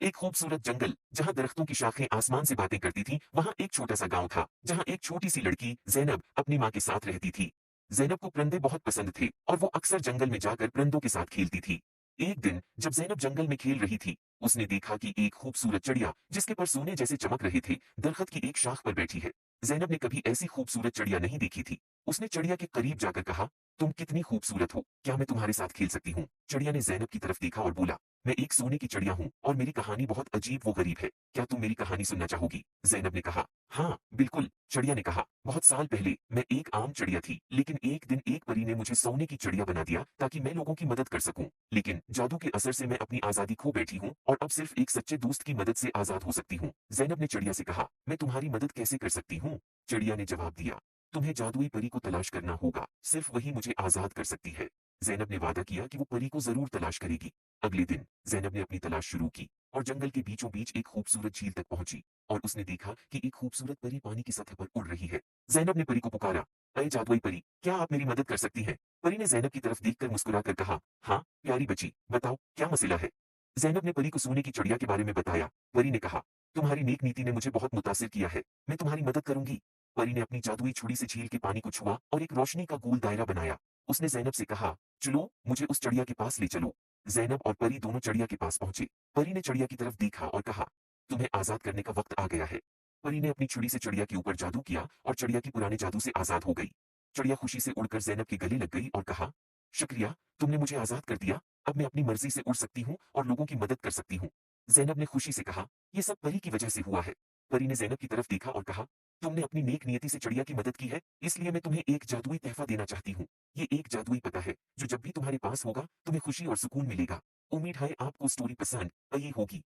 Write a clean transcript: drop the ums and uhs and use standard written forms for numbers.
एक खूबसूरत जंगल जहां दरख्तों की शाखें आसमान से बातें करती थीं, वहां एक छोटा सा गांव था जहां एक छोटी सी लड़की जैनब अपनी माँ के साथ रहती थी। जैनब को परिंदे बहुत पसंद थे और वो अक्सर जंगल में जाकर परिंदों के साथ खेलती थी। एक दिन जब जैनब जंगल में खेल रही थी, उसने देखा कि एक खूबसूरत चिड़िया जिसके पर सोने जैसे चमक रहे थे, दरख्त की एक शाख पर बैठी है। जैनब ने कभी ऐसी खूबसूरत चिड़िया नहीं देखी थी। उसने चिड़िया के करीब जाकर कहा, तुम कितनी खूबसूरत हो, क्या मैं तुम्हारे साथ खेल सकती हूँ? चिड़िया ने जैनब की तरफ देखा और बोला, मैं एक सोने की चिड़िया हूँ और मेरी कहानी बहुत अजीब व गरीब है। क्या तुम मेरी कहानी सुनना चाहोगी? जैनब ने कहा, हाँ, बिल्कुल। चिड़िया ने कहा, बहुत साल पहले मैं एक आम चिड़िया थी, लेकिन एक दिन एक परी ने मुझे सोने की चिड़िया बना दिया ताकि मैं लोगों की मदद कर सकूं। लेकिन जादू के असर से मैं अपनी आजादी खो बैठी हूँ और अब सिर्फ एक सच्चे दोस्त की मदद से आजाद हो सकती हूँ। जैनब ने चिड़िया से कहा, मैं तुम्हारी मदद कैसे कर सकती हूँ? चिड़िया ने जवाब दिया, तुम्हें जादुई परी को तलाश करना होगा, सिर्फ वही मुझे आजाद कर सकती है। जैनब ने वादा किया कि वो परी को जरूर तलाश करेगी। अगले दिन जैनब ने अपनी तलाश शुरू की और जंगल के बीचों बीच एक खूबसूरत झील तक पहुंची और उसने देखा कि एक खूबसूरत परी पानी की सतह पर उड़ रही है। जैनब ने परी को पुकारा, अरे जादुई परी, क्या आप मेरी मदद कर सकती हैं? परी ने जैनब की तरफ देखकर मुस्कुराकर कहा, हाँ प्यारी बच्ची, बताओ क्या मसला है? जैनब ने परी को सोने की चिड़िया के बारे में बताया। परी ने कहा, तुम्हारी नेक नीति ने मुझे बहुत मुतासिर किया है, मैं तुम्हारी मदद करूंगी। परी ने अपनी जादुई छुरी से झील के पानी को छुआ और एक रोशनी का गोल दायरा बनाया। उसने जैनब से कहा, चलो मुझे उस चिड़िया के पास ले चलो। जैनब और परी दोनों चिड़िया के पास पहुंचे। परी ने चिड़िया की तरफ देखा और कहा, तुम्हें आजाद करने का वक्त आ गया है। परी ने अपनी छुरी से चिड़िया के ऊपर जादू किया और चिड़िया की पुराने जादू से आजाद हो गई। चिड़िया खुशी से उड़कर जैनब के गले लग गई और कहा, शुक्रिया, तुमने मुझे आजाद कर दिया। अब मैं अपनी मर्जी से उड़ सकती हूँ और लोगों की मदद कर सकती हूँ। जैनब ने खुशी से कहा, यह सब परी की वजह से हुआ है। परी ने जैनब की तरफ देखा और कहा, तुमने अपनी नेक नियति से चिड़िया की मदद की है, इसलिए मैं तुम्हें एक जादुई तोहफा देना चाहती हूँ। ये एक जादुई पता है जो जब भी तुम्हारे पास होगा तुम्हें खुशी और सुकून मिलेगा। उम्मीद है आपको स्टोरी पसंद आई होगी।